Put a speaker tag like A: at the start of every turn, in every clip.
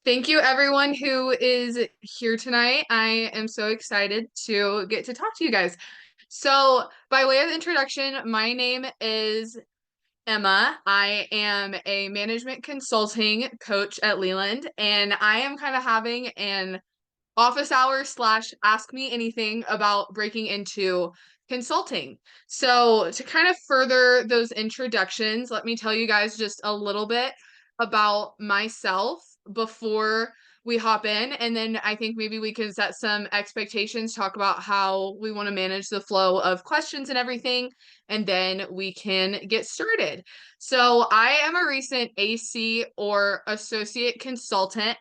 A: Thank you, everyone who is here tonight. I am so excited to get to talk to you guys. So, by way of introduction, my name is Emma. I am a management consulting coach at Leland, and I am kind of having an office hours slash ask me anything about breaking into consulting. So, to kind of further those introductions, let me tell you guys just a little bit about myself before we hop in. And then I think maybe we can set some expectations, talk about how we want to manage the flow of questions and everything. And then we can get started. So, I am a recent AC or associate consultant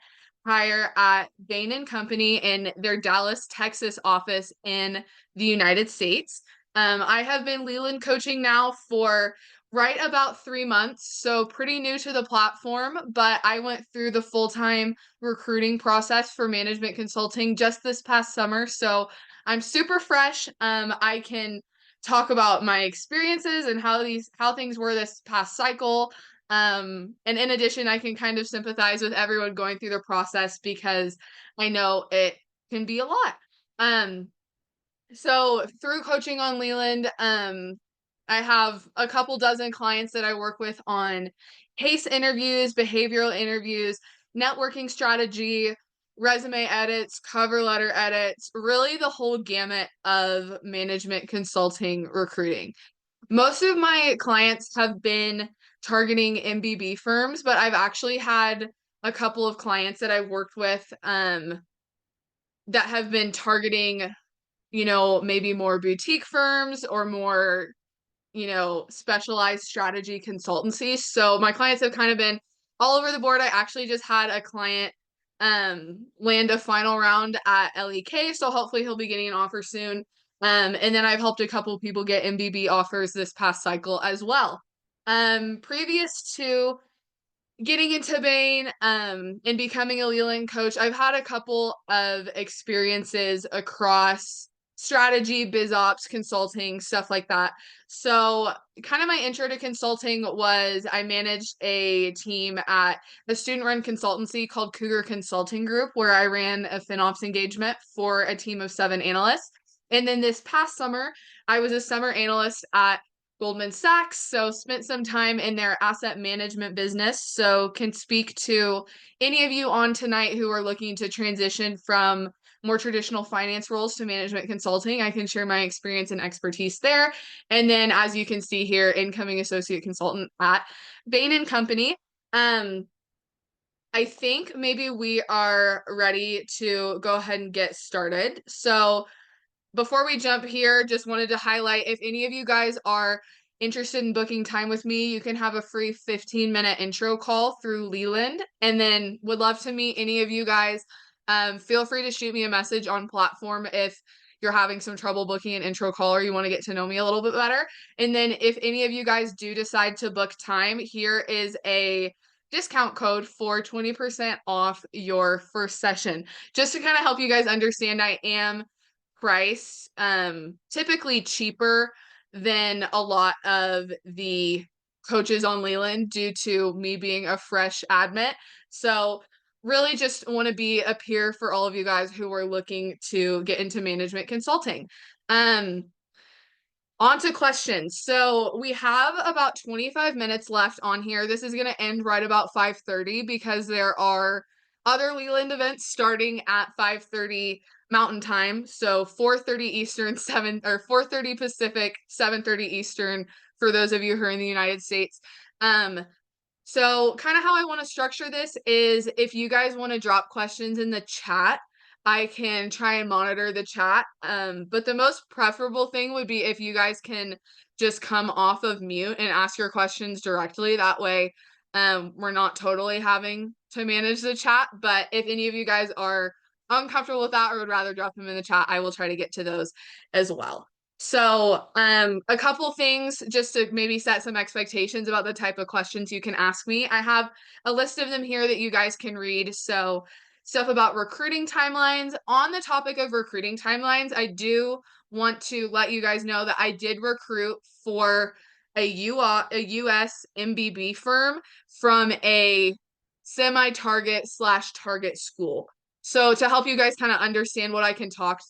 A: hire at Bain Company in their Dallas, Texas office in the United States. I have been Leland coaching now for right about 3 months, so pretty new to the platform, but I went through the full-time recruiting process for management consulting just this past summer, so I'm super fresh. I can talk about my experiences and how things were this past cycle. And in addition, I can kind of sympathize with everyone going through the process because I know it can be a lot. Um, so through coaching on Leland, I have a couple dozen clients that I work with on case interviews, behavioral interviews, networking strategy, resume edits, cover letter edits, really the whole gamut of management consulting recruiting. Most of my clients have been targeting MBB firms, but I've actually had a couple of clients that I've worked with that have been targeting, maybe more boutique firms or more, specialized strategy consultancies. So my clients have kind of been all over the board. I actually just had a client land a final round at LEK, so hopefully he'll be getting an offer soon. And then I've helped a couple people get MBB offers this past cycle as well. Previous to getting into Bain and becoming a Leland coach, I've had a couple of experiences across strategy, biz ops, consulting, stuff like that. So, kind of my intro to consulting was I managed a team at a student run consultancy called Cougar Consulting Group, where I ran a FinOps engagement for a team of 7 analysts. And then this past summer, I was a summer analyst at Goldman Sachs, so spent some time in their asset management business. So can speak to any of you on tonight who are looking to transition from more traditional finance roles to management consulting. I can share my experience and expertise there. And then as you can see here, incoming associate consultant at Bain Company. Um, I think maybe we are ready to go ahead and get started. So before we jump here, just wanted to highlight if any of you guys are interested in booking time with me, you can have a free 15-minute intro call through Leland. And then would love to meet any of you guys. Feel free to shoot me a message on platform if you're having some trouble booking an intro call or you want to get to know me a little bit better. And then if any of you guys do decide to book time, here is a discount code for 20% off your first session. Just to kind of help you guys understand, I am price typically cheaper than a lot of the coaches on Leland due to me being a fresh admit. So really just want to be a peer for all of you guys who are looking to get into management consulting. Um On to questions. So we have about 25 minutes left on here. This is going to end right about 5:30 because there are other Leland events starting at 5:30 Mountain Time. So 4:30 Eastern, 7 or 4:30 Pacific, 7:30 Eastern for those of you who are in the United States. So kind of how I want to structure this is if you guys want to drop questions in the chat, I can try and monitor the chat. But the most preferable thing would be if you guys can just come off of mute and ask your questions directly. That way, we're not totally having to manage the chat. But if any of you guys are uncomfortable with that or would rather drop them in the chat, I will try to get to those as well. So, a couple things just to maybe set some expectations about the type of questions you can ask me. I have a list of them here that you guys can read. So, stuff about recruiting timelines. On the topic of recruiting timelines, I do want to let you guys know that I did recruit for a US MBB firm from a semi-target slash target school. So to help you guys kind of understand what I can talk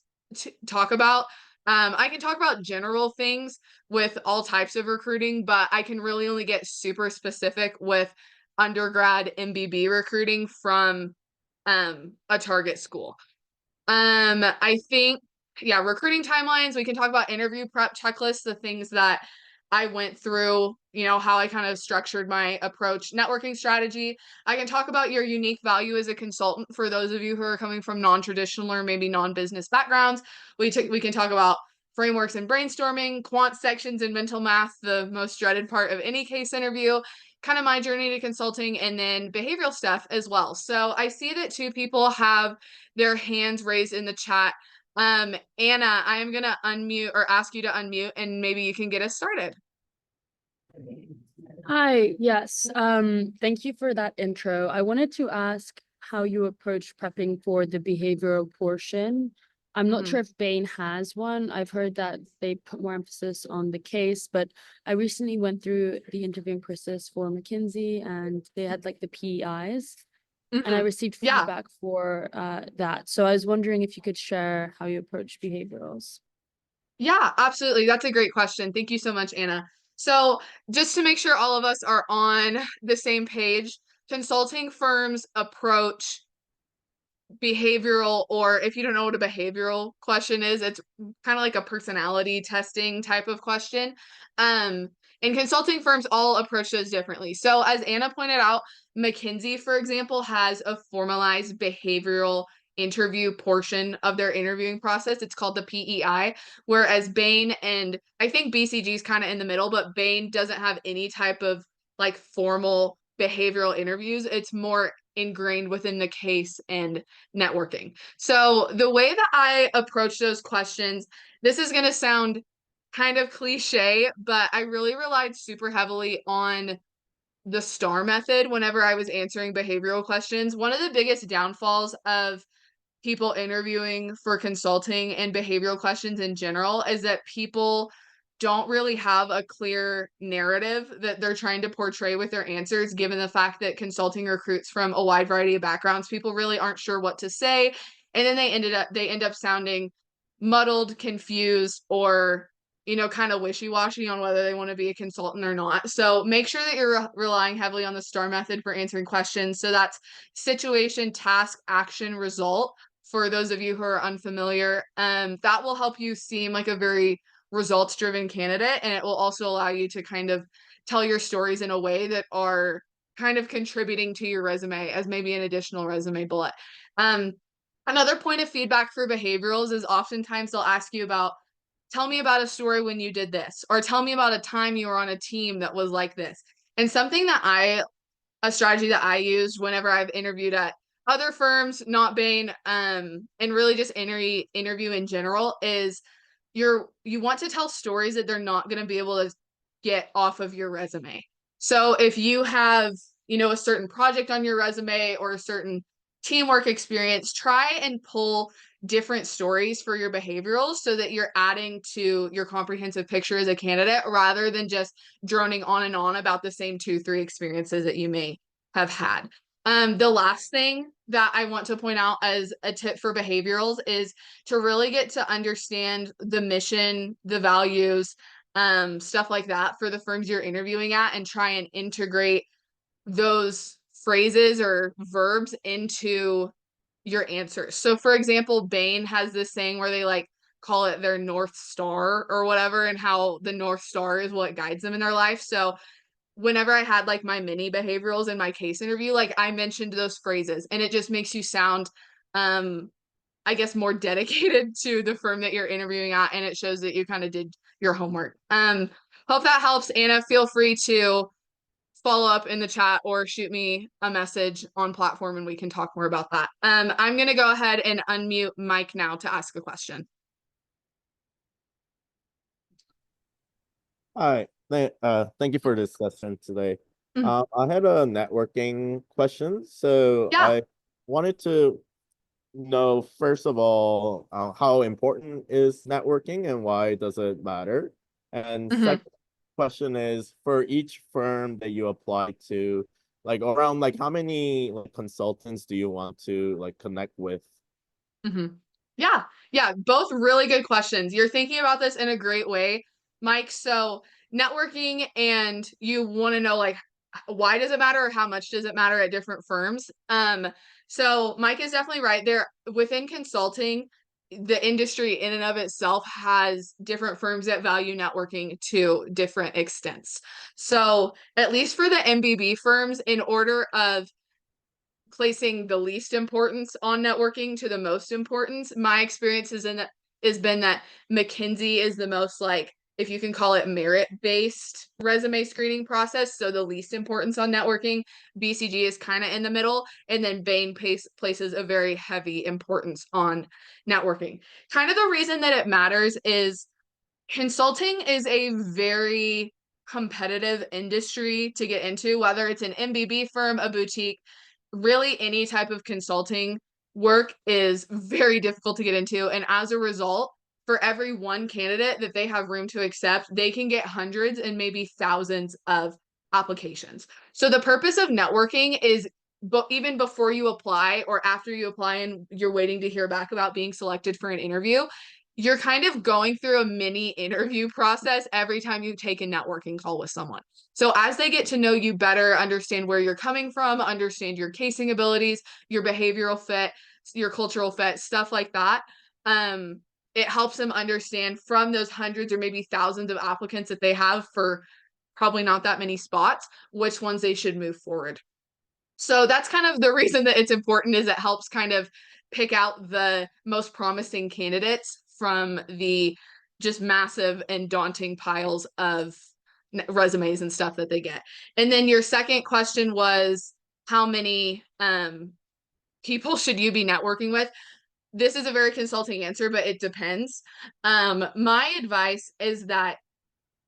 A: about, I can talk about general things with all types of recruiting, but I can really only get super specific with undergrad MBB recruiting from a target school. I think, yeah, recruiting timelines. We can talk about interview prep checklists, the things that I went through, how I kind of structured my approach, networking strategy. I can talk about your unique value as a consultant for those of you who are coming from non-traditional or maybe non-business backgrounds. We can talk about frameworks and brainstorming, quant sections and mental math, the most dreaded part of any case interview, kind of my journey to consulting, and then behavioral stuff as well. So I see that two people have their hands raised in the chat. Anna, I am going to unmute or ask you to unmute, and maybe you can get us started.
B: Hi, yes. Thank you for that intro. I wanted to ask how you approach prepping for the behavioral portion. I'm not sure if Bain has one. I've heard that they put more emphasis on the case, but I recently went through the interviewing process for McKinsey and they had like the PEIs and I received feedback for that. So I was wondering if you could share how you approach behaviorals.
A: Yeah, absolutely. That's a great question. Thank you so much, Anna. So just to make sure all of us are on the same page, consulting firms approach behavioral, or if you don't know what a behavioral question is, it's kind of like a personality testing type of question. Um, and consulting firms all approach those differently. So as Anna pointed out, McKinsey, for example, has a formalized behavioral interview portion of their interviewing process. It's called the PEI, whereas Bain and I think BCG is kind of in the middle, but Bain doesn't have any type of like formal behavioral interviews. It's more ingrained within the case and networking. So the way that I approach those questions, this is going to sound kind of cliche, but I really relied super heavily on the STAR method whenever I was answering behavioral questions. One of the biggest downfalls of people interviewing for consulting and behavioral questions in general is that people don't really have a clear narrative that they're trying to portray with their answers, given the fact that consulting recruits from a wide variety of backgrounds. People really aren't sure what to say. And then they end up sounding muddled, confused, or kind of wishy-washy on whether they want to be a consultant or not. So make sure that you're relying heavily on the STAR method for answering questions. So that's situation, task, action, result. For those of you who are unfamiliar, that will help you seem like a very results driven candidate, and it will also allow you to kind of tell your stories in a way that are kind of contributing to your resume as maybe an additional resume bullet. Another point of feedback for behaviorals is oftentimes they'll ask you about, tell me about a story when you did this, or tell me about a time you were on a team that was like this. And a strategy that I used whenever I've interviewed at other firms, not Bain, and really just interview in general, is you want to tell stories that they're not going to be able to get off of your resume. So if you have, a certain project on your resume or a certain teamwork experience, try and pull different stories for your behaviorals so that you're adding to your comprehensive picture as a candidate rather than just droning on and on about the same 2-3 experiences that you may have had. The last thing that I want to point out as a tip for behaviorals is to really get to understand the mission, the values, stuff like that for the firms you're interviewing at, and try and integrate those phrases or verbs into your answers. So for example, Bain has this saying where they like call it their North Star or whatever, and how the North Star is what guides them in their life. So whenever I had like my mini behaviorals in my case interview, like I mentioned those phrases, and it just makes you sound I guess more dedicated to the firm that you're interviewing at, and it shows that you kind of did your homework. Hope that helps. Anna, feel free to follow up in the chat or shoot me a message on platform and we can talk more about that. I'm going to go ahead and unmute Mike now to ask a question.
C: Hi, thank you for this session today. I had a networking question. So I wanted to know, first of all, how important is networking and why does it matter? And second question is, for each firm that you apply to, like around like how many like consultants do you want to like connect with?
A: Yeah, yeah, both really good questions. You're thinking about this in a great way, Mike. So networking, and you want to know like why does it matter or how much does it matter at different firms? So Mike is definitely right. There within consulting, the industry in and of itself has different firms that value networking to different extents. So at least for the MBB firms, in order of placing the least importance on networking to the most importance, my experience has been that McKinsey is the most, like, if you can call it, merit based resume screening process, so the least importance on networking. BCG is kind of in the middle, and then Bain places a very heavy importance on networking. Kind of the reason that it matters is consulting is a very competitive industry to get into, whether it's an MBB firm, a boutique, really any type of consulting work is very difficult to get into. And as a result, for every one candidate that they have room to accept, they can get hundreds and maybe thousands of applications. So the purpose of networking is, but even before you apply or after you apply and you're waiting to hear back about being selected for an interview, you're kind of going through a mini interview process every time you take a networking call with someone. So as they get to know you better, understand where you're coming from, understand your casing abilities, your behavioral fit, your cultural fit, stuff like that, it helps them understand from those hundreds or maybe thousands of applicants that they have for probably not that many spots, which ones they should move forward. So that's kind of the reason that it's important, is it helps kind of pick out the most promising candidates from the just massive and daunting piles of resumes and stuff that they get. And then your second question was how many people should you be networking with? This is a very consulting answer, but it depends. My advice is that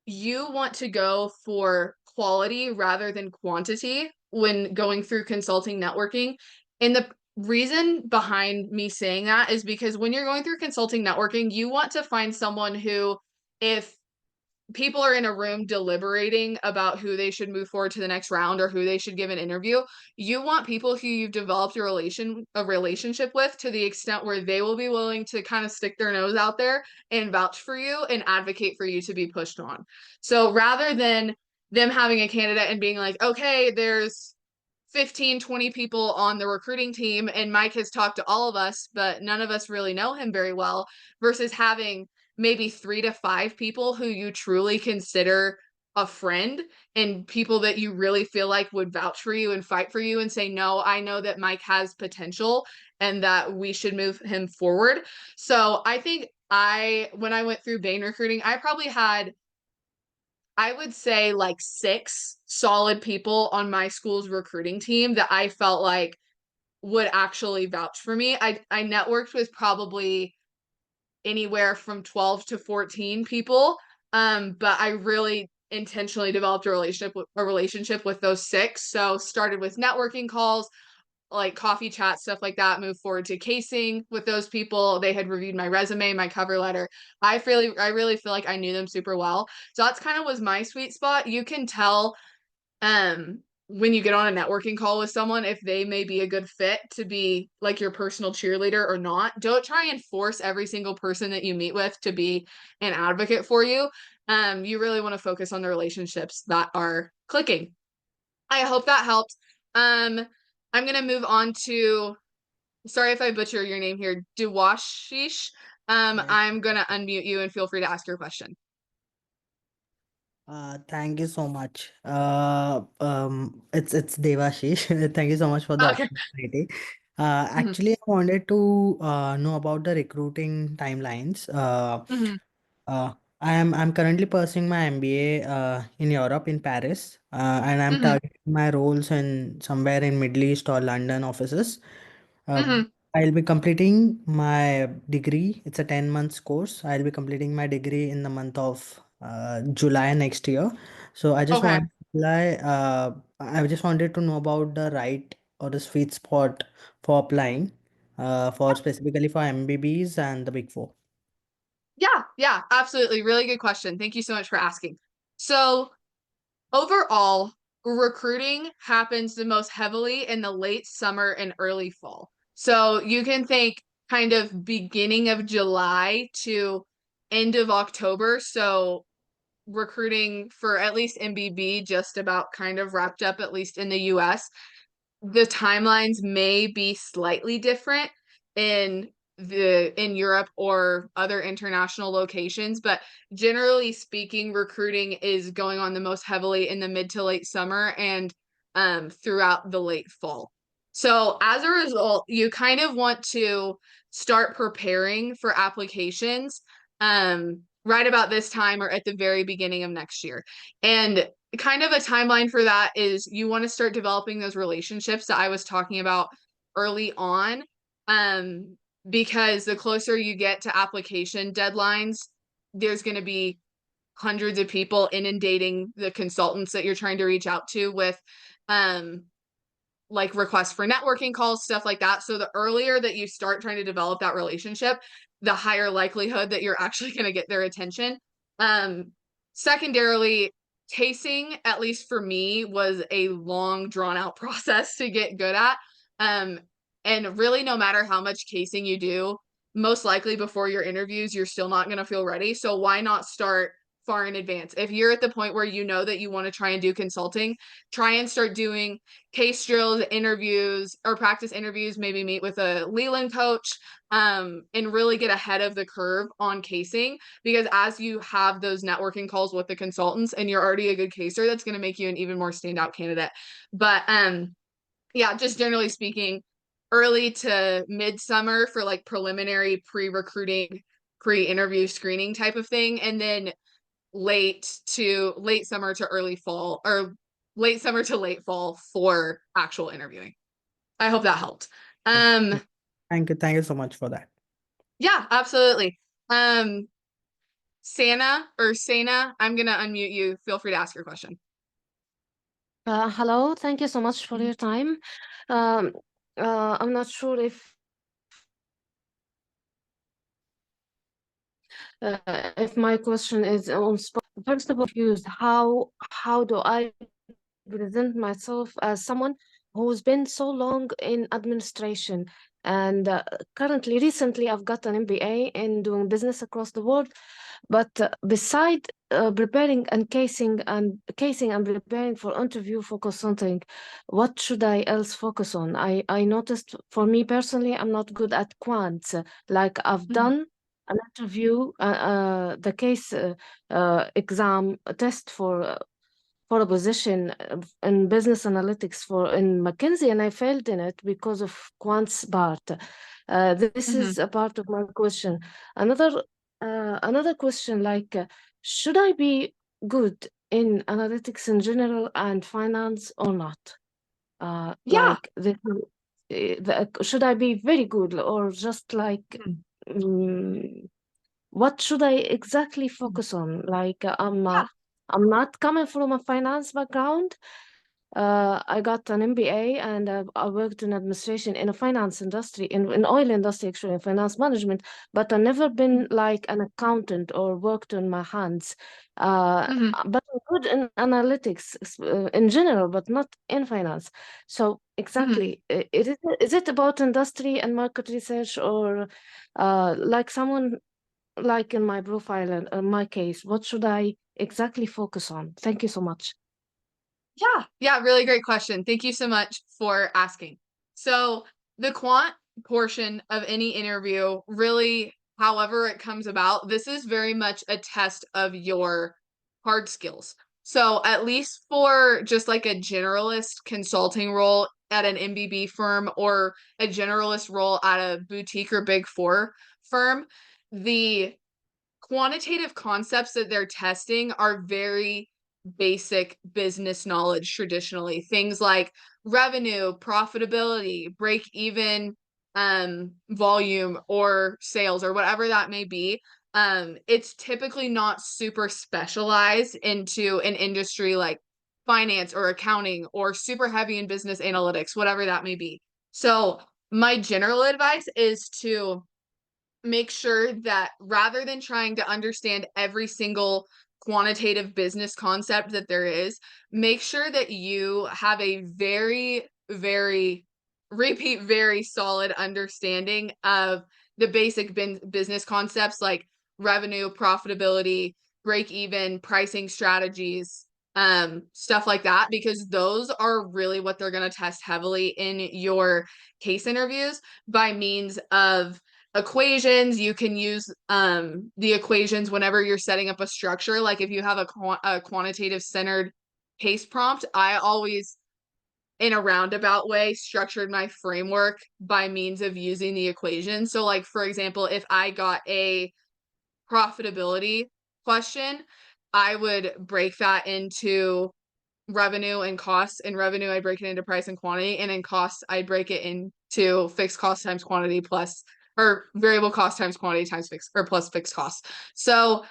A: you want to go for quality rather than quantity when going through consulting networking. And the reason behind me saying that is because when you're going through consulting networking, you want to find someone who, if people are in a room deliberating about who they should move forward to the next round or who they should give an interview, you want people who you've developed a relationship with, to the extent where they will be willing to kind of stick their nose out there and vouch for you and advocate for you to be pushed on. So rather than them having a candidate and being like, okay, there's 15, 20 people on the recruiting team and Mike has talked to all of us, but none of us really know him very well, versus having maybe 3 to 5 people who you truly consider a friend and people that you really feel like would vouch for you and fight for you and say, no, I know that Mike has potential and that we should move him forward. So I think when I went through Bain recruiting, I probably had, I would say, like 6 solid people on my school's recruiting team that I felt like would actually vouch for me. I networked with probably anywhere from 12 to 14 people. But I really intentionally developed a relationship with those 6. So started with networking calls, like coffee chat, stuff like that, move forward to casing with those people. They had reviewed my resume, my cover letter. I really feel like I knew them super well. So that's kind of was my sweet spot. You can tell when you get on a networking call with someone if they may be a good fit to be like your personal cheerleader or not. Don't try and force every single person that you meet with to be an advocate for you. You really want to focus on the relationships that are clicking. I hope that helped. I'm gonna move on to, sorry if I butcher your name here, Duwashish.
D: Yes.
A: I'm gonna unmute you and feel free to ask your question.
D: Thank you so much. It's Devashish. Thank you so much for the
A: Okay.
D: opportunity.
A: Mhm,
D: Actually, I wanted to know about the recruiting timelines.
A: mhm,
D: Uh, I'm currently pursuing my MBA in Europe in Paris, and I'm
A: mhm,
D: targeting my roles in somewhere in Middle East or London offices. Uh,
A: mhm.
D: I'll be completing my degree. It's a 10 months course. I'll be completing my degree in the month of July next year. So
A: Okay.
D: I just wanted to know about the right or the sweet spot for applying for specifically for MBBs and the Big Four.
A: Yeah, yeah, absolutely. Really good question. Thank you so much for asking. So overall, recruiting happens the most heavily in the late summer and early fall. So you can think kind of beginning of July to end of October. So recruiting for at least MBB just about kind of wrapped up, at least in the US. The timelines may be slightly different in in Europe or other international locations, but generally speaking, recruiting is going on the most heavily in the mid to late summer and throughout the late fall. So as a result, you kind of want to start preparing for applications right about this time or at the very beginning of next year. And kind of a timeline for that is you want to start developing those relationships that I was talking about early on. Because the closer you get to application deadlines, there's going to be hundreds of people inundating the consultants that you're trying to reach out to with like requests for networking calls, stuff like that. So the earlier that you start trying to develop that relationship, the higher likelihood that you're actually going to get their attention. Secondarily, casing, at least for me, was a long, drawn out process to get good at. And really, no matter how much casing you do, most likely before your interviews, you're still not going to feel ready. So why not start far in advance? If you're at the point where you know that you want to try and do consulting, try and start doing case drills, interviews, or practice interviews, maybe meet with a Leland coach, and really get ahead of the curve on casing. Because as you have those networking calls with the consultants and you're already a good caser, that's going to make you an even more standout candidate. But yeah, just generally speaking, early to midsummer for like preliminary pre-recruiting, pre-interview screening type of thing, and then late summer to early fall, or late summer to late fall for actual interviewing. I hope that helped.
D: Thank you so much for that.
A: Yeah, absolutely. Sana, I'm gonna unmute you. Feel free to ask your question.
E: Hello, thank you so much for your time. Um, I'm not sure if my question is on spot. First of all, confused. How do I present myself as someone who's been so long in administration? And recently, I've got an MBA in doing business across the world. But beside preparing and casing and preparing for interview for consulting, what should I else focus on? I noticed for me personally, I'm not good at quants. Like I've done an interview, the case exam test for a position in business analytics for in McKinsey, and I failed in it because of quants part. This is a part of my question. Another question, like, should I be good in analytics in general and finance or not?
A: Yeah.
E: Like, should I be very good or just like, what should I exactly focus on? Like, I'm not coming from a finance background. I got an MBA and I worked in administration in a finance industry, in oil industry, actually, in finance management, but I've never been like an accountant or worked on my hands. But I'm good in analytics in general, but not in finance. So exactly, is it about industry and market research, or like someone like in my profile and in my case, what should I exactly focus on? Thank you so much.
A: Yeah, really great question. Thank you so much for asking. So the quant portion of any interview, really, however it comes about, this is very much a test of your hard skills. So at least for just like a generalist consulting role at an MBB firm or a generalist role at a boutique or big four firm, the quantitative concepts that they're testing are very basic business knowledge traditionally. Things like revenue, profitability, break even volume or sales or whatever that may be. It's typically not super specialized into an industry like finance or accounting or super heavy in business analytics, whatever that may be. So my general advice is to make sure that rather than trying to understand every single quantitative business concept that there is, make sure that you have a very, very, repeat, very solid understanding of the basic business concepts like revenue, profitability, break even, pricing strategies, stuff like that, because those are really what they're going to test heavily in your case interviews by means of equations. You can use the equations whenever you're setting up a structure. Like if you have a quantitative centered case prompt, I always, in a roundabout way, structured my framework by means of using the equation. So like, for example, if I got a profitability question, I would break that into revenue and costs. In revenue, I break it into price and quantity, and in costs, I break it into fixed cost times quantity plus, or variable cost times quantity times fixed or plus fixed costs. So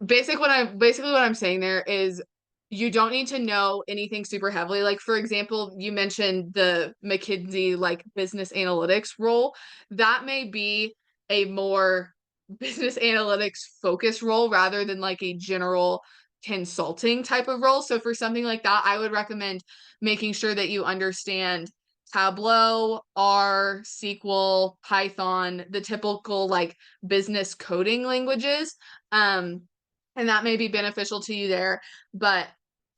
A: basically what I'm saying there is you don't need to know anything super heavily. Like, for example, you mentioned the McKinsey like business analytics role. That may be a more business analytics focused role rather than like a general consulting type of role. So for something like that, I would recommend making sure that you understand Tableau, R, SQL, Python, the typical like business coding languages. And that may be beneficial to you there. But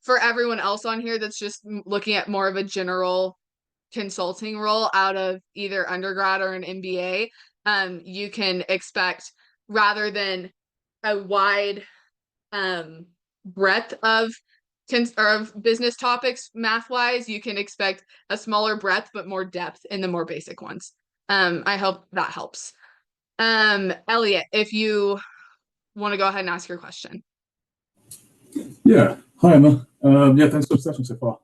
A: for everyone else on here that's just looking at more of a general consulting role out of either undergrad or an MBA, you can expect, rather than a wide breadth of business topics math wise, you can expect a smaller breadth but more depth in the more basic ones. I hope that helps. Elliot, if you want to go ahead and ask your question.
F: Yeah. Hi, Emma. Yeah, thanks for the session so far.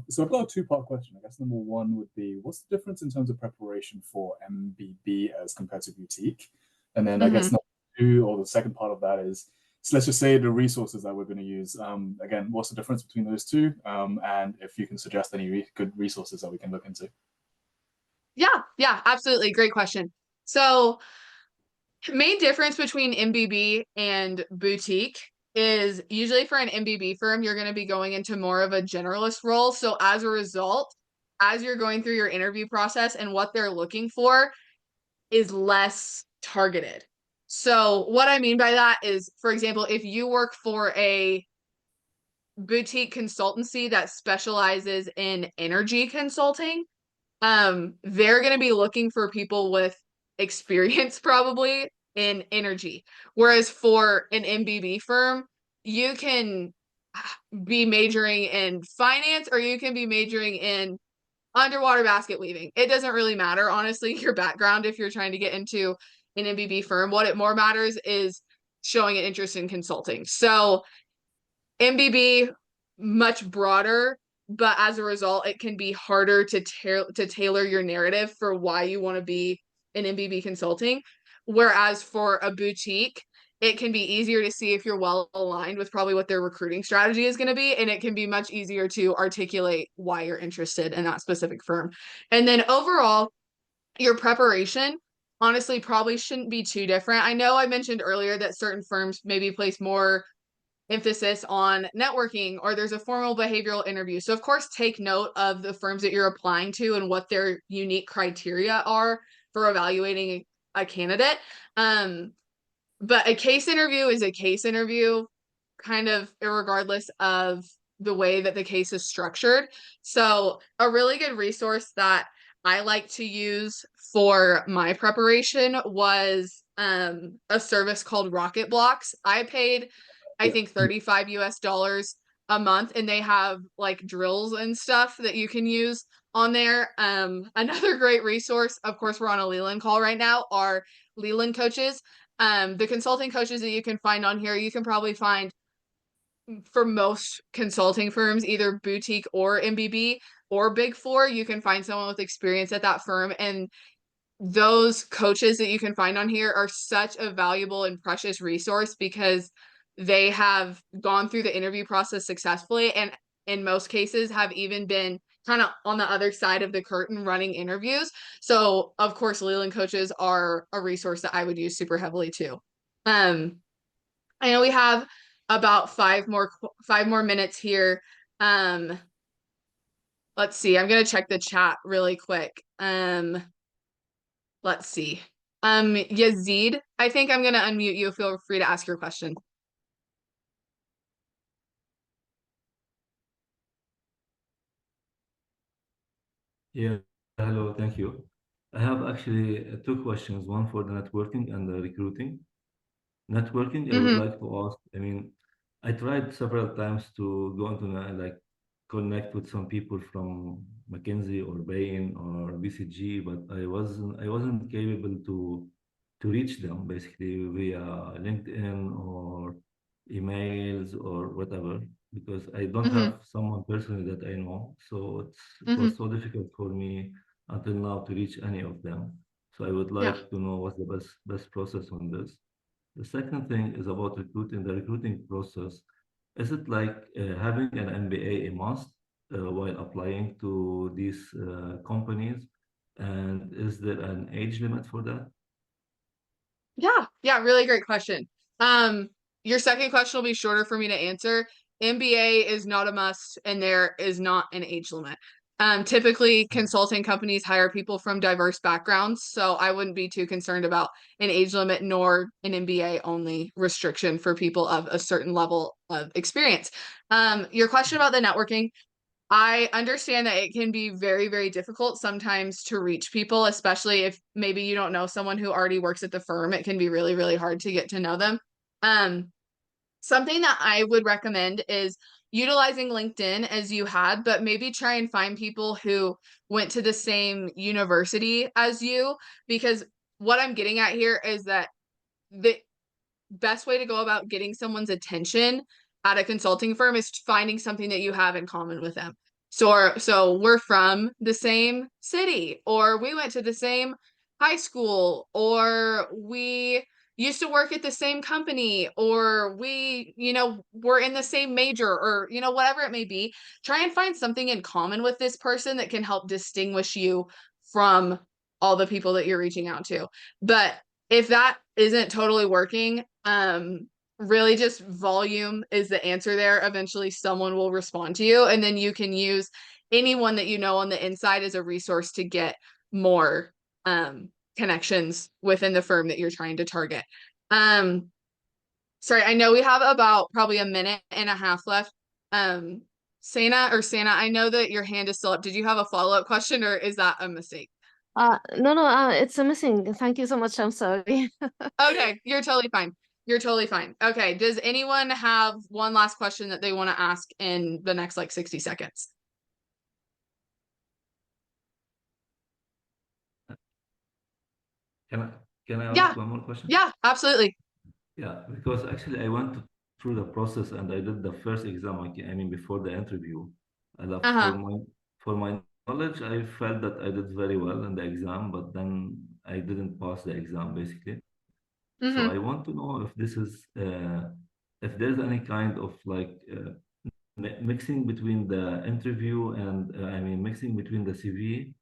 F: So I've got a two-part question. I guess number one would be, what's the difference in terms of preparation for MBB as compared to boutique? And then I guess number two, or the second part of that is, so let's just say the resources that we're going to use. Again, what's the difference between those two? And if you can suggest any good resources that we can look into.
A: Yeah, absolutely. Great question. So main difference between MBB and boutique is usually for an MBB firm, you're going to be going into more of a generalist role. So as a result, as you're going through your interview process and what they're looking for is less targeted. So what I mean by that is, for example, if you work for a boutique consultancy that specializes in energy consulting, they're going to be looking for people with experience probably in energy. Whereas for an MBB firm, you can be majoring in finance or you can be majoring in underwater basket weaving. It doesn't really matter, honestly, your background if you're trying to get into an MBB firm. What it more matters is showing an interest in consulting. So MBB, much broader, but as a result, it can be harder to tailor your narrative for why you want to be in MBB consulting. Whereas for a boutique, it can be easier to see if you're well aligned with probably what their recruiting strategy is going to be. And it can be much easier to articulate why you're interested in that specific firm. And then overall, your preparation honestly probably shouldn't be too different. I know I mentioned earlier that certain firms maybe place more emphasis on networking or there's a formal behavioral interview. So of course, take note of the firms that you're applying to and what their unique criteria are for evaluating a candidate. But a case interview is a case interview, kind of regardless of the way that the case is structured. So a really good resource that I like to use for my preparation was a service called Rocket Blocks. I paid, I think, $35 a month, and they have like drills and stuff that you can use on there. Another great resource, of course, we're on a Leland call right now, are Leland coaches. The consulting coaches that you can find on here, you can probably find for most consulting firms, either boutique or MBB or Big Four. You can find someone with experience at that firm. And those coaches that you can find on here are such a valuable and precious resource because they have gone through the interview process successfully and in most cases have even been kind of on the other side of the curtain running interviews. So of course, Leland coaches are a resource that I would use super heavily too. I know we have about five more minutes here. Let's see. I'm gonna check the chat really quick. Let's see. Yazid, I think I'm gonna unmute you. Feel free to ask your question.
G: Yeah, hello, thank you. I have actually two questions, one for the networking and the recruiting. Networking, I would
A: Mm-hmm.
G: like to ask, I mean, I tried several times to go into like connect with some people from McKinsey or Bain or BCG, but I wasn't capable to reach them basically via LinkedIn or emails or whatever, because I don't
A: Mm-hmm.
G: have someone personally that I know. So it
A: Mm-hmm.
G: was so difficult for me until now to reach any of them. So I would
A: Yeah.
G: like to know what's the best process on this. The second thing is about recruiting, the recruiting process. Is it like having an MBA a must while applying to these companies? And is there an age limit for that?
A: Yeah, really great question. Your second question will be shorter for me to answer. MBA is not a must, and there is not an age limit. Typically, consulting companies hire people from diverse backgrounds, so I wouldn't be too concerned about an age limit nor an MBA only restriction for people of a certain level of experience. Your question about the networking, I understand that it can be very, very difficult sometimes to reach people, especially if maybe you don't know someone who already works at the firm. It can be really, really hard to get to know them. Something that I would recommend is utilizing LinkedIn as you had, but maybe try and find people who went to the same university as you, because what I'm getting at here is that the best way to go about getting someone's attention at a consulting firm is finding something that you have in common with them. So we're from the same city, or we went to the same high school, or we used to work at the same company, or we, were in the same major, or, whatever it may be. Try and find something in common with this person that can help distinguish you from all the people that you're reaching out to. But if that isn't totally working, really just volume is the answer there. Eventually someone will respond to you, and then you can use anyone that you know on the inside as a resource to get more connections within the firm that you're trying to target. Sorry, I know we have about probably a minute and a half left. Santa, I know that your hand is still up. Did you have a follow-up question, or is that a mistake?
E: No, it's a missing. Thank you so much. I'm sorry.
A: Okay, you're totally fine. You're totally fine. Okay, does anyone have one last question that they want to ask in the next 60 seconds?
G: Can I can I
A: Yeah,
G: ask one more question?
A: yeah, absolutely.
G: Yeah, because actually I went through the process and I did the first exam. I mean, before the interview, and
A: Uh-huh.
G: for my knowledge, I felt that I did very well in the exam, but then I didn't pass the exam basically. So
A: Mm-hmm.
G: I want to know if this is if there's any kind of like mixing between the interview and I mean mixing between the CV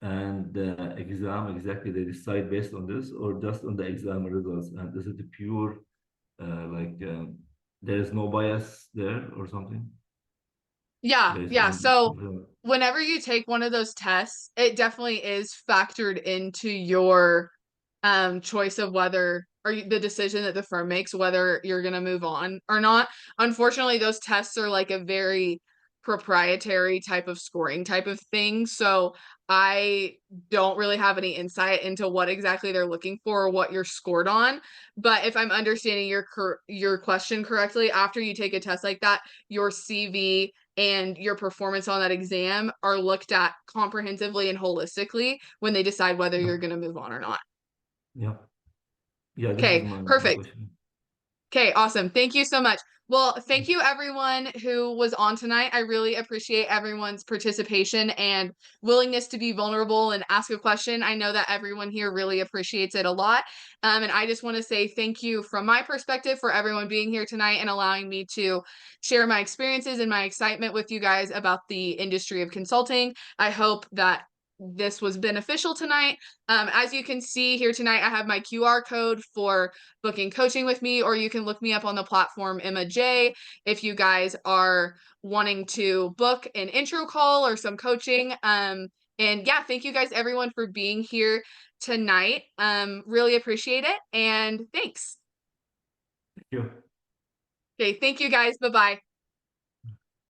G: and the exam exactly. They decide based on this or just on the exam results, and is it a pure like there is no bias there or something based
A: Yeah.
G: on
A: So whenever you take one of those tests, it definitely is factored into your choice of whether or the decision that the firm makes whether you're going to move on or not. Unfortunately, those tests are like a very proprietary type of scoring type of thing, so I don't really have any insight into what exactly they're looking for or what you're scored on. But if I'm understanding your question correctly, after you take a test like that, your CV and your performance on that exam are looked at comprehensively and holistically when they decide whether
G: yeah
A: you're going to move on or not.
G: yeah yeah this is
A: Okay,
G: my
A: perfect.
G: question.
A: Okay, awesome. Thank you so much. Well, thank you everyone who was on tonight. I really appreciate everyone's participation and willingness to be vulnerable and ask a question. I know that everyone here really appreciates it a lot. And I just want to say thank you from my perspective for everyone being here tonight and allowing me to share my experiences and my excitement with you guys about the industry of consulting. I hope that this was beneficial tonight. As you can see here tonight, I have my QR code for booking coaching with me, or you can look me up on the platform Emma J if you guys are wanting to book an intro call or some coaching. And yeah, thank you guys everyone for being here tonight. Really appreciate it, and thanks.
G: Thank you.
A: Okay, thank you guys. Bye-bye.